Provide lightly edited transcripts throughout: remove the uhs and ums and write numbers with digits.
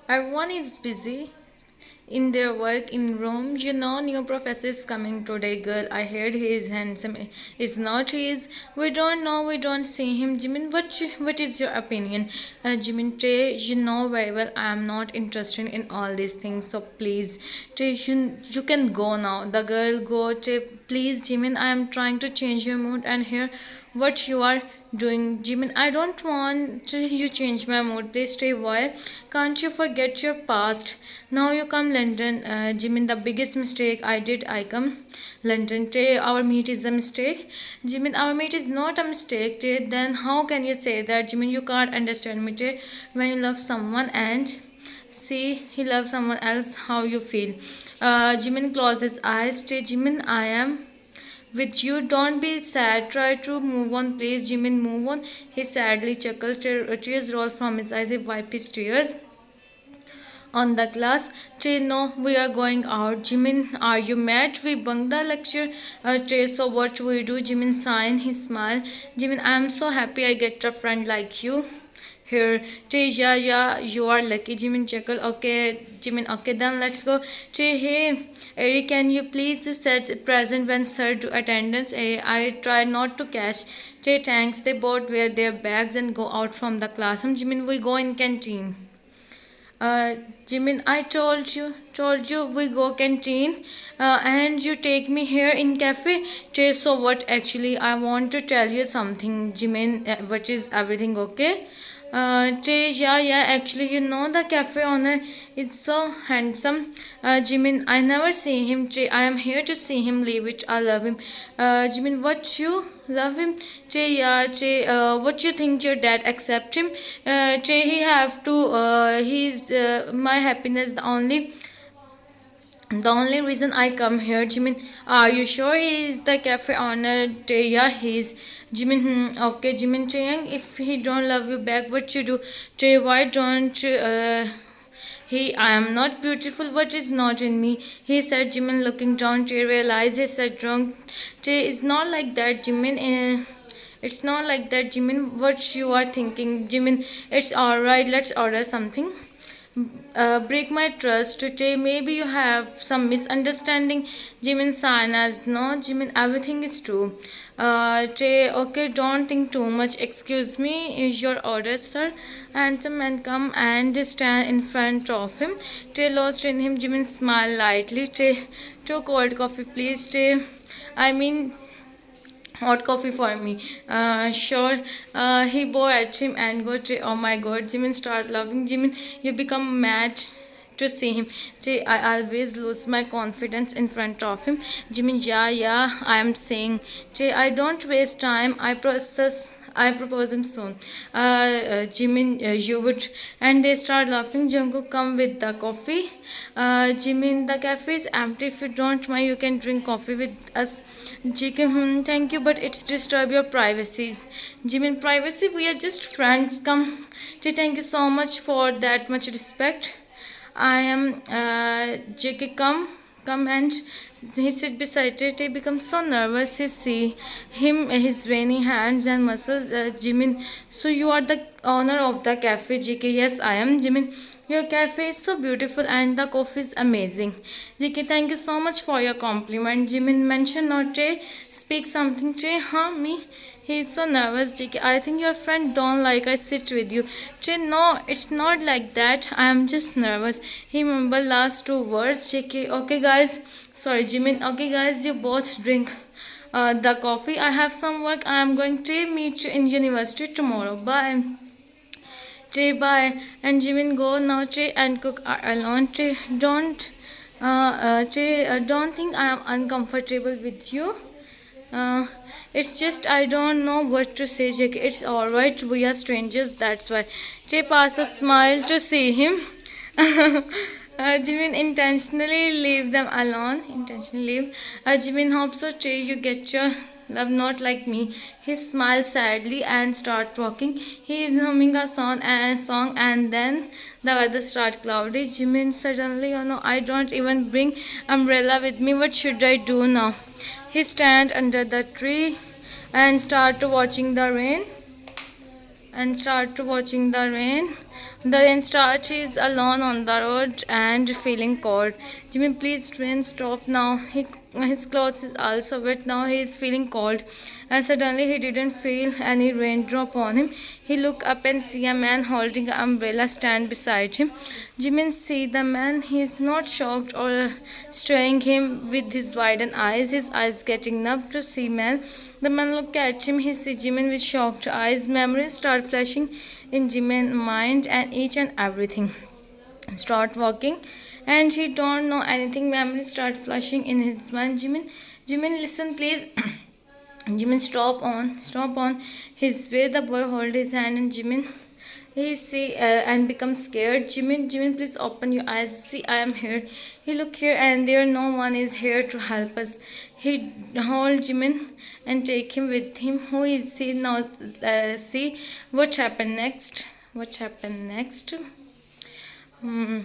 Everyone is busy in their work in Rome. You know, new professor is coming today, girl. I heard he is handsome. Is not he is. We don't know. We don't see him. Jimin, what is your opinion? Jimin, Tay, you know very well I am not interested in all these things. So please, Tay, you can go now. The girl go. Tay, please, Jimin. I am trying to change your mood and hear what you are doing. Jimin, I don't want you change my mood. Please stay. Why can't you forget your past? Now you come London. Jimin, the biggest mistake I did, I come London. Tay, our meet is a mistake. Jimin, our meet is not a mistake. Tay, then how can you say that? Jimin, you can't understand me. Tay, when you love someone and see he loves someone else, how you feel? Jimin closes eyes. Tay, Jimin, I am with you. Don't be sad. Try to move on, please. Jimin, move on. He sadly chuckles. Tears roll from his eyes. He wipes his tears on the class. Trey, no, we are going out. Jimin, are you mad? We bunked the lecture. Trey, so what we do? Jimin sign. He smile. Jimin, I am so happy I get a friend like you here. Trey, yeah, you are lucky. Jimin chuckle. Okay, Jimin, okay, then let's go. Trey, hey, Eric, can you please set present when sir do attendance? I try not to catch. Trey, thanks. They both wear their bags and go out from the classroom. Jimin, we go in canteen. uh, Jimin, I told you we go canteen, and you take me here in cafe. So what? Actually, I want to tell you something, Jimin. Which is everything okay? Yeah. Actually, you know the cafe owner is so handsome. Jimin, I never see him. I am here to see him leave it. I love him. Jimin, what you love him? What you think your dad accept him? He have to. He's my happiness. The only reason I come here, Jimin. Are you sure he is the cafe owner? Yeah, he is. Jimin, okay, Jimin Chayang, if he don't love you back, what you do? Tay, why don't I am not beautiful. What is not in me? He said. Jimin looking down. Tay realized he said wrong. Tay, it's not like that, Jimin. It's not like that, Jimin. What you are thinking, Jimin? It's alright. Let's order something. Break my trust. Today maybe you have some misunderstanding. Jimin sign as no. Jimin, everything is true. Okay, don't think too much. Excuse me, is your order, sir? Handsome man come and stand in front of him. Tay lost in him. Jimin smile lightly. Tay, two cold coffee please. Tay, I mean hot coffee for me. Sure. He bow at him and go to, oh my god. Jimin start laughing. Jimin, you become mad to see him. I always lose my confidence in front of him. Jimin, yeah, I am saying. I don't waste time. I propose him soon. Jimin, you would. And they start laughing. Jungkook, come with the coffee. Jimin, the cafe is empty. If you don't mind, you can drink coffee with us. Jimin, thank you, but it's disturb your privacy. Jimin, privacy? We are just friends. Come. Thank you so much for that much respect. I am JK, come and he sit beside it. He becomes so nervous. He see him, his veiny hands and muscles. Jimin, so you are the owner of the cafe? JK, yes I am. Jimin, your cafe is so beautiful and the coffee is amazing. JK, thank you so much for your compliment. Jimin, mention not Tay, speak something. Tay, huh, me? He's so nervous. JK, I think your friend don't like I sit with you. Tay, no, it's not like that. I am just nervous. He remember last two words. JK, okay guys. Sorry, Jimin. Okay guys, you both drink the coffee. I have some work. I am going to meet you in university tomorrow. Bye. Tay, bye. And Jimin go now. Tay and Cook are alone. Tay, don't think I am uncomfortable with you. It's just I don't know what to say, JK. It's alright, we are strangers, that's why. Tay pass a smile to see him. Jimin intentionally leave them alone. Intentionally leave. Jimin hopes so. Tay, you get your love, not like me. He smiles sadly and start walking. He is humming a song and then the weather start cloudy. Jimin suddenly, I don't even bring umbrella with me. What should I do now? He stand under the tree and start watching the rain. The rain starts. He's alone on the road and feeling cold. Jimmy, please, train, stop now. His clothes is also wet now. He is feeling cold. And suddenly he didn't feel any raindrop on him. He looked up and see a man holding an umbrella stand beside him. Jimmy see the man. He is not shocked or staring him with his widened eyes. His eyes getting numb to see man. The man look at him. He sees Jimmy with shocked eyes. Memories start flashing in Jimin's mind and each and everything start walking and he don't know anything. Memories start flashing in his mind. Jimin, listen please. Jimin stop on his way. The boy hold his hand and Jimin he see and becomes scared. Jimin, please open your eyes. See, I am here. He look here and there no one is here to help us. He hold Jimin and take him with him. Who is he now? See what happened next. What happened next? Hmm.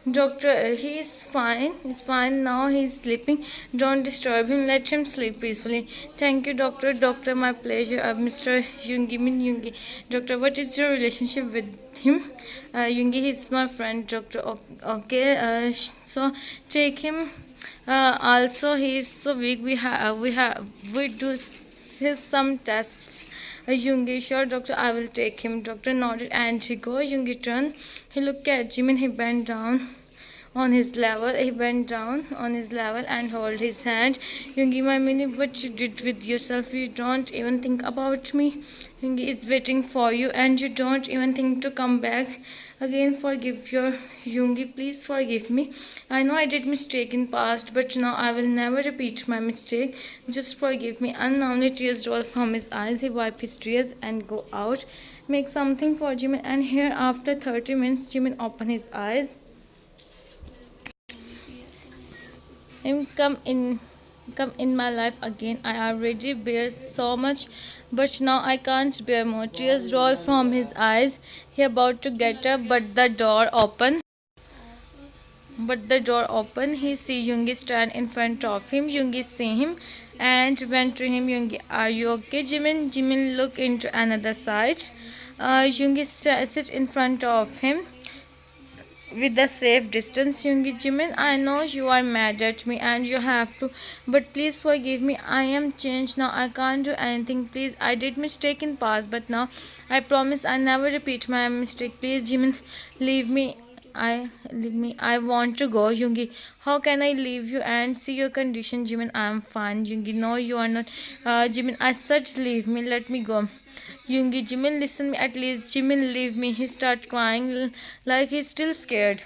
Doctor, he is fine. He's fine now. He's sleeping. Don't disturb him. Let him sleep peacefully. Thank you, doctor. Doctor, my pleasure. Mr. Jungi. Doctor, what is your relationship with him? Jungi, he's my friend. Doctor, okay. So take him. Also, he is so weak. We do his some tests. Jungi, sure, doctor, I will take him. Doctor nodded and he go. Jungi turned. He looked at Jimin. He bent down on his level. He bent down on his level and hold his hand. Jungi, my mini, what you did with yourself? You don't even think about me. Jungi is waiting for you and you don't even think to come back again. Forgive your Jungi, please forgive me. I know I did mistake in past, but now I will never repeat my mistake. Just forgive me. Unknowingly tears roll from his eyes. He wipe his tears and go out. Make something for Jimin. And here after 30 minutes, Jimin open his eyes. Him come in my life again. I already bear so much, but now I can't bear more. Tears roll from his eyes. He about to get up, but the door open. He see Jungi stand in front of him. Jungi see him and went to him. Jungi, are you okay, Jimin? Jimin look into another side. Jungi sit in front of him with the safe distance. Jungi, Jimin, I know you are mad at me and you have to, but please forgive me. I am changed now. I can't do anything. Please, I did mistake in past, but now I promise I never repeat my mistake. Please, Jimin, leave me. I want to go. Jungi, how can I leave you and see your condition? Jimin, I am fine. Jungi, no, you are not. Jimin, I such leave me. Let me go. Jungi, Jimin, listen me at least. Jimin, leave me. He start crying like he's still scared.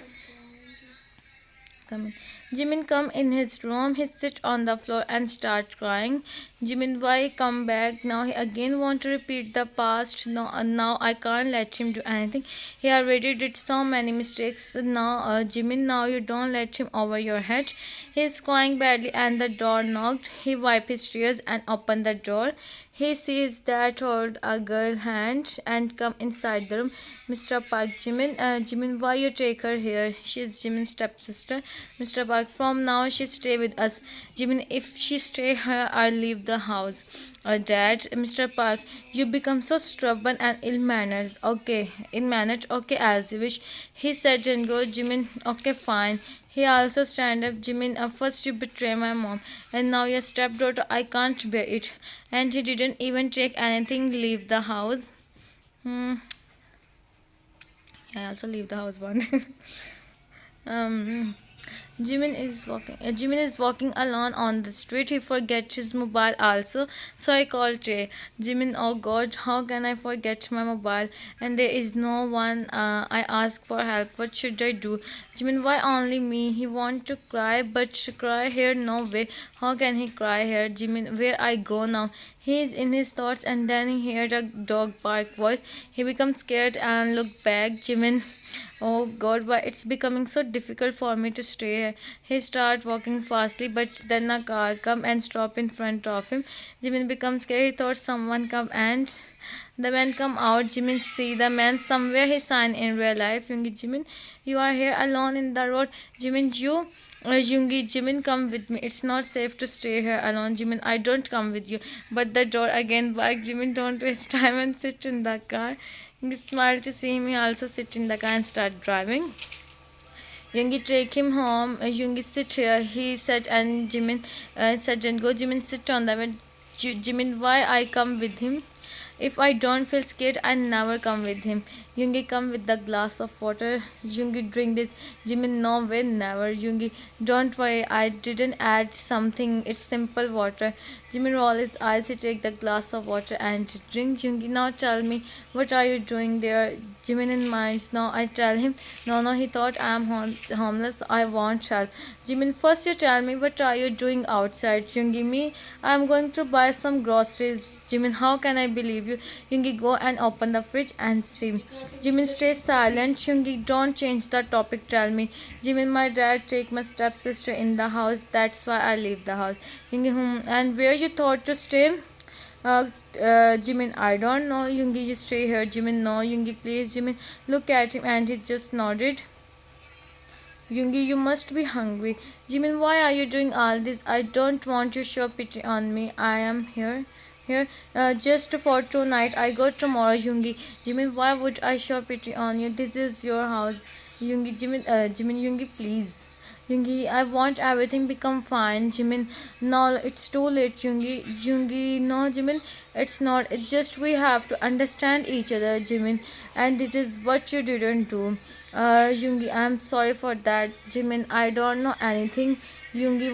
Come in. Jimin come in his room. He sit on the floor and start crying. Jimin, why come back now? He again want to repeat the past. No, now I can't let him do anything. He already did so many mistakes. Now, Jimin, now you don't let him over your head. He is crying badly and the door knocked. He wipe his tears and open the door. He sees that hold a girl hand and come inside the room. Mr. Park, Jimin, why you take her here? She is Jimin's stepsister. Mr. Park, from now she stay with us. Jimin, if she stay here, I'll leave the house. Dad, Mr. Park, you become so stubborn and ill-mannered. Okay, ill-mannered. Okay, as you wish. He said and go. Jimin, okay, fine. He also stand up. Jimin, first you betray my mom and now your stepdaughter. I can't bear it. And he didn't even take anything. Leave the house. I also leave the house one. Jimin is walking alone on the street. He forgets his mobile also. So I called Trey. Jimin, oh God, how can I forget my mobile? And there is no one. I ask for help. What should I do? Jimin, why only me? He want to cry, but cry here, no way. How can he cry here? Jimin, where I go now? He is in his thoughts and then he heard a dog bark voice. He becomes scared and look back. Jimin, oh God, why it's becoming so difficult for me to stay here. He start walking fastly, but then a car come and stop in front of him. Jimin becomes scared. He thought someone come and the man come out. Jimin see the man somewhere he signed in real life. Jimin, you are here alone in the road. Jimin, you Jimin, come with me. It's not safe to stay here alone. Jimin, I don't come with you. But the door again barked. Jimin, don't waste time and sit in the car. He smiled to see him. He also sit in the car and start driving. Jungi take him home. Jungi sit here. He said, and Jimin said, and go. Jimin sit on the bed. Jimin, why I come with him? If I don't feel scared, I never come with him. Jungi come with the glass of water. Jungi drink this. Jimin, no way, never. Jungi, don't worry, I didn't add something. It's simple water. Jimin roll his eyes. He take the glass of water and drink. Jungi, now tell me, what are you doing there? Jimin in minds. Now I tell him. No, he thought I am homeless. I want help. Jimin, first you tell me, what are you doing outside? Jungi, me, I am going to buy some groceries. Jimin, how can I believe you? Jungi, go and open the fridge and see. Jimin stays silent. Jungi, don't change the topic, tell me. Jimin, my dad take my stepsister in the house. That's why I leave the house. Jungi, and where you thought to stay? Jimin, I don't know. Jungi, you stay here. Jimin, no. Jungi, please. Jimin, look at him, and he just nodded. Jungi, you must be hungry. Jimin, why are you doing all this? I don't want you to show pity on me. I am here just for tonight. I go tomorrow. Jungi, Jimin, why would I show pity on you? This is your house. Jimin, Jungi, please. Jungi, I want everything become fine. Jimin, no, it's too late. Jungi, no, Jimin, it's not. It's just we have to understand each other, Jimin, and this is what you didn't do. Jungi, I'm sorry for that. Jimin, I don't know anything. Jungi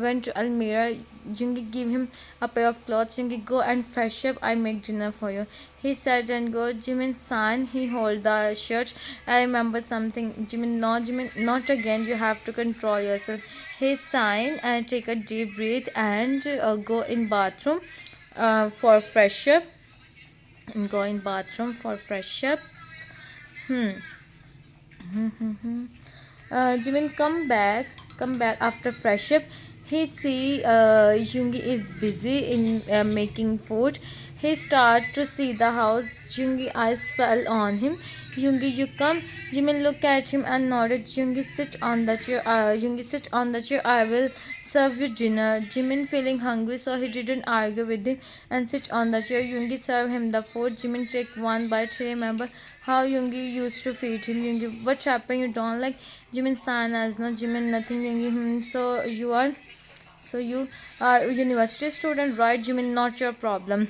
went to Almira. Jungi give him a pair of clothes. Jungi, go and fresh up. I make dinner for you. He said and go. Jimin sign. He hold the shirt. I remember something. Jimin, no, Jimin, not again. You have to control yourself. He sign and take a deep breath and go in bathroom for fresh up. And go in bathroom for fresh up. Jimin come back after fresh up. He see Jungi is busy in making food. He start to see the house. Jungi eyes fell on him. Jungi, you come. Jimin look at him and nodded. Jungi, sit on the chair. Jungi, sit on the chair. I will serve you dinner. Jimin feeling hungry, so he didn't argue with him and sit on the chair. Jungi serve him the food. Jimin take one bite. He remember how Jungi used to feed him. Jungi, what happened? You don't like? Jimin sign as no. Jimin, nothing. Jungi, so you are a university student, right? Jimin, not your problem.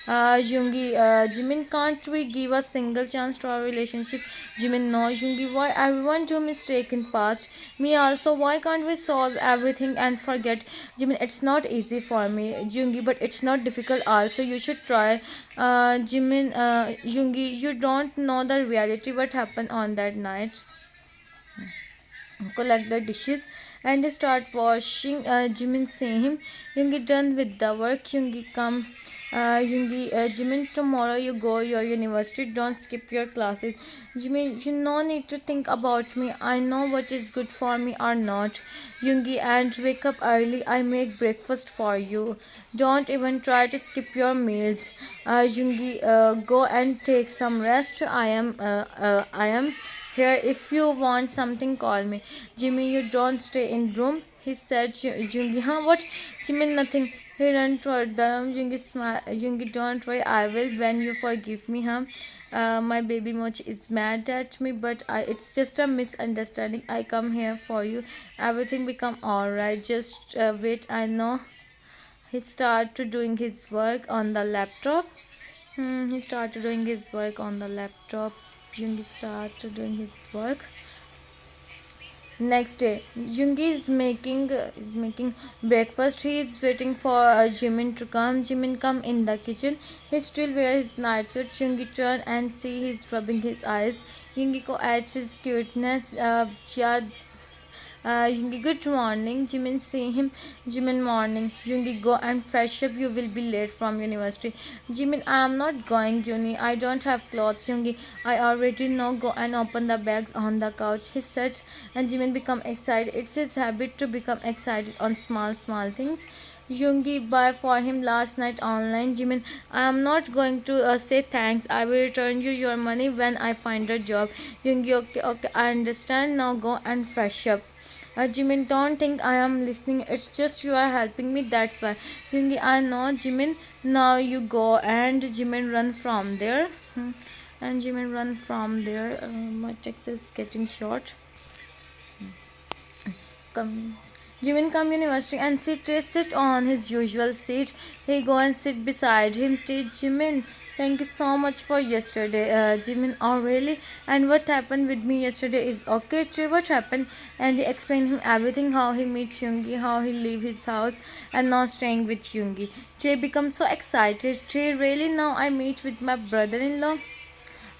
Jimin, can't we give a single chance to our relationship? Jimin, no. Jungi, why everyone do mistake in past? Me also. Why can't we solve everything and forget? Jimin, it's not easy for me. Jungi, but it's not difficult also. You should try. Jungi, you don't know the reality what happened on that night. Collect the dishes and start washing. Jimin say him. Jungi, done with the work. Jungi, come. Jimin, tomorrow you go your university. Don't skip your classes. Jimin, you no need to think about me. I know what is good for me or not. Jungi, and wake up early. I make breakfast for you. Don't even try to skip your meals. Jungi, go and take some rest. I am here. If you want something, call me. Jimmy, you don't stay in room. He said. Jungi, huh? What? Jimmy, nothing. He ran toward them. Jungi smiled. Jungi, don't worry. I will when you forgive me, huh? My baby Mochi is mad at me, but it's just a misunderstanding. I come here for you. Everything become alright. Just wait. I know. He started doing his work on the laptop. He started doing his work on the laptop. Jungi started doing his work. Next day, Jungi is making breakfast. He is waiting for Jimin to come. Jimin come in the kitchen. He still wears his nightsuit. Jungi turn and see he's rubbing his eyes. Jungi ko adds his cuteness. Jungi, good morning. Jimin see him. Jimin, morning. Jungi, go and fresh up. You will be late from university. Jimin, I am not going uni. I don't have clothes. Jungi, I already know. Go and open the bags on the couch. He said, and Jimin become excited. It's his habit to become excited on small things. Jungi buy for him last night online. Jimin, I am not going to say thanks. I will return you your money when I find a job. Jungi, okay, I understand. Now go and fresh up. Jimin, don't think I am listening. It's just you are helping me. That's why. Jungi, I know. Jimin, now you go. And Jimin run from there. and Jimin run from there. My text is getting short. Come, Jimin come university and sit on his usual seat. He go and sit beside him. Jimin, thank you so much for yesterday. Jimin, oh really? And what happened with me yesterday is okay. Trey, what happened? And he explained him everything, how he meet Jungi, how he leave his house and now staying with Jungi. Trey becomes so excited. Trey, really now I meet with my brother-in-law?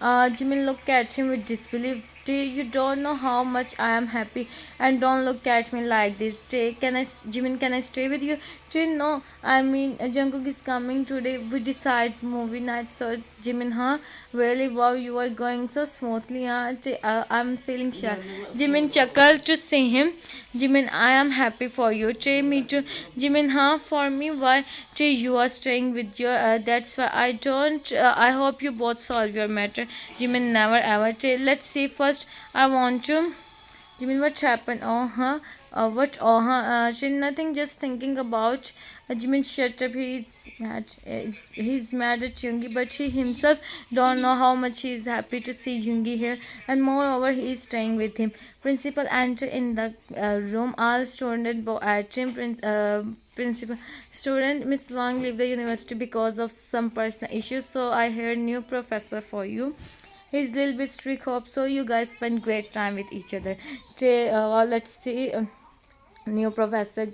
Jimin looked at him with disbelief. You don't know how much I am happy, and don't look at me like this. Jimin, can I stay with you? No, I mean, Jungkook is coming today. We decide movie night. So, Jimin, huh? Really? Wow, you are going so smoothly, huh? I'm feeling shy. Jimin chuckled to see him. Jimin, I am happy for you. Me too. Jimin, huh? For me, why? You are staying with your. That's why I don't. I hope you both solve your matter. Jimin, never ever. Let's see first. I want to. Jimin, what happened? Oh, huh? What? Oh, huh? She nothing. Just thinking about. Jimin, shut up. He's mad. He's mad at Jungi, but he himself don't know how much he is happy to see Jungi here, and moreover, he is staying with him. Principal enter in the room. All students bow at him. Principal student, Miss Wang leave the university because of some personal issues. So I heard new professor for you. He's a little bit strict. Hope so. You guys spend great time with each other. Let's see. New professor.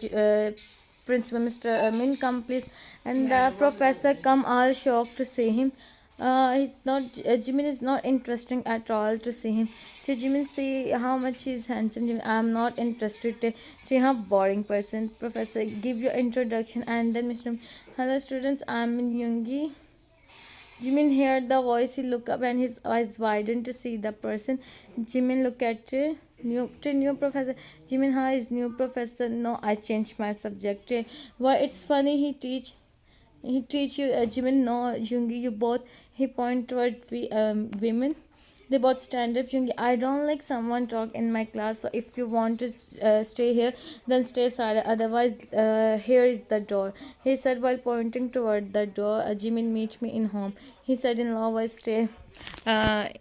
Principal Mr. Min come please, and the professor come all shocked to see him. He's not. Jimin is not interesting at all to see him. Jimin see how much he's handsome. Jimin, I'm not interested. How boring person. Professor, give your introduction, and then Mr. Hello students, I'm Jungi. Jimin heard the voice. He looked up and his eyes widened to see the person. Jimin look at new professor. Jimin, hi, is new professor. No, I changed my subject. Why? It's funny. He teach you. Jimin, no, Jungi, you both. He point toward women. They both stand up. Jungi, I don't like someone talk in my class. So if you want to stay here, then stay silent. Otherwise, here is the door. He said while pointing toward the door. Jimin, meet me in home. He said in low voice, stay.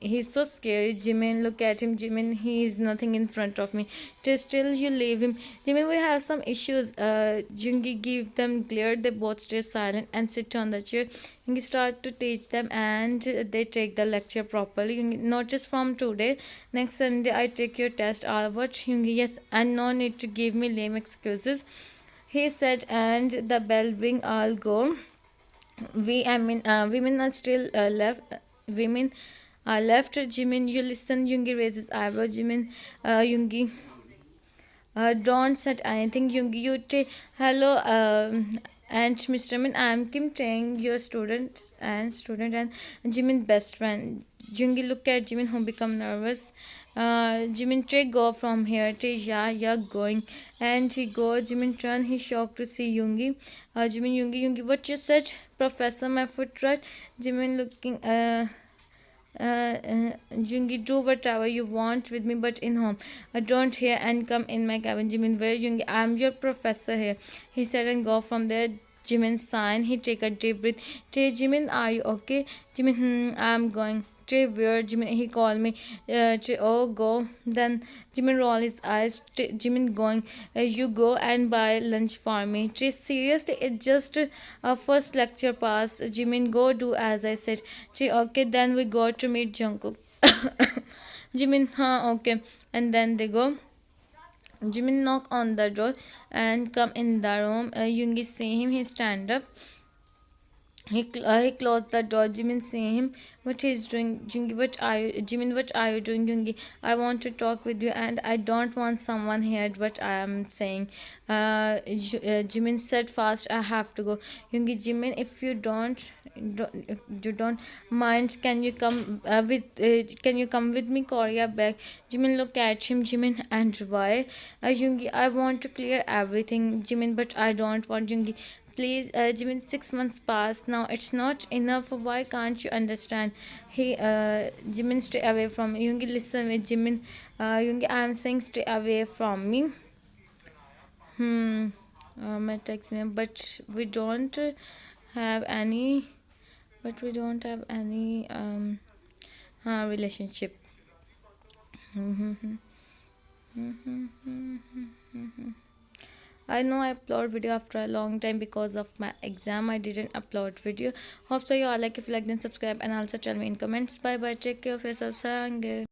He's so scary. Jimin, look at him. Jimin, he is nothing in front of me. Still, you leave him. Jimin, we have some issues. Jungi give them glare. They both stay silent and sit on the chair. Jungi start to teach them and they take the lecture properly. Jungi, notice from today, next Sunday I take your test. What? Jungi, yes, and no need to give me lame excuses. He said, and the bell ring. I'll go. Women are still left. Women are left. Jimin, you listen. Jungi raises eyebrow. Jimin, Jungi, don't said anything. Jungi, you hello. And Mr. Min, I'm Kim Tang, your student and Jimin best friend. Jungi look at Jimin, who become nervous. Jimin, go from here. Yeah, going. And he go. Jimin turn. He shocked to see Jungi. Jungi, what you said? Professor, my foot right. Jimin looking. Jungi, do whatever you want with me, but in home. Don't here and come in my cabin. Jimin, where Jungi? I'm your professor here. He said and go from there. Jimin sign. He take a deep breath. Jimin, are you okay? Jimin, I'm going. Where? Jimin, he called me. Oh, go. Then Jimin roll his eyes. Jimin going. You go and buy lunch for me. Seriously, it just first lecture pass. Jimin, go do as I said. Okay, then we go to meet Jungkook. Jimin, okay. And then they go. Jimin knock on the door and come in the room. Yoongi see him. He stand up. He closed the door. Jimin see him. What he's doing? Jungi, what are you? Jimin, what are you doing? Jungi, I want to talk with you, and I don't want someone heard what I am saying. Jimin said fast. I have to go. Jungi, Jimin, if you don't mind, can you come with me? Korea back. Jimin look at him. Jimin, and why? Jungi, I want to clear everything. Jimin, but I don't want. Jungi, please. Jimin, 6 months passed now. It's not enough. Why can't you understand? Jimin, stay away from me. Yoongi, listen with Jimin. Yoongi, I am saying stay away from me. My text me, but we don't have any. relationship. I know I upload video after a long time because of my exam. I didn't upload video. Hope so you all like. If you like, then subscribe and also tell me in comments. Bye bye. Take care of yourself. Sarang.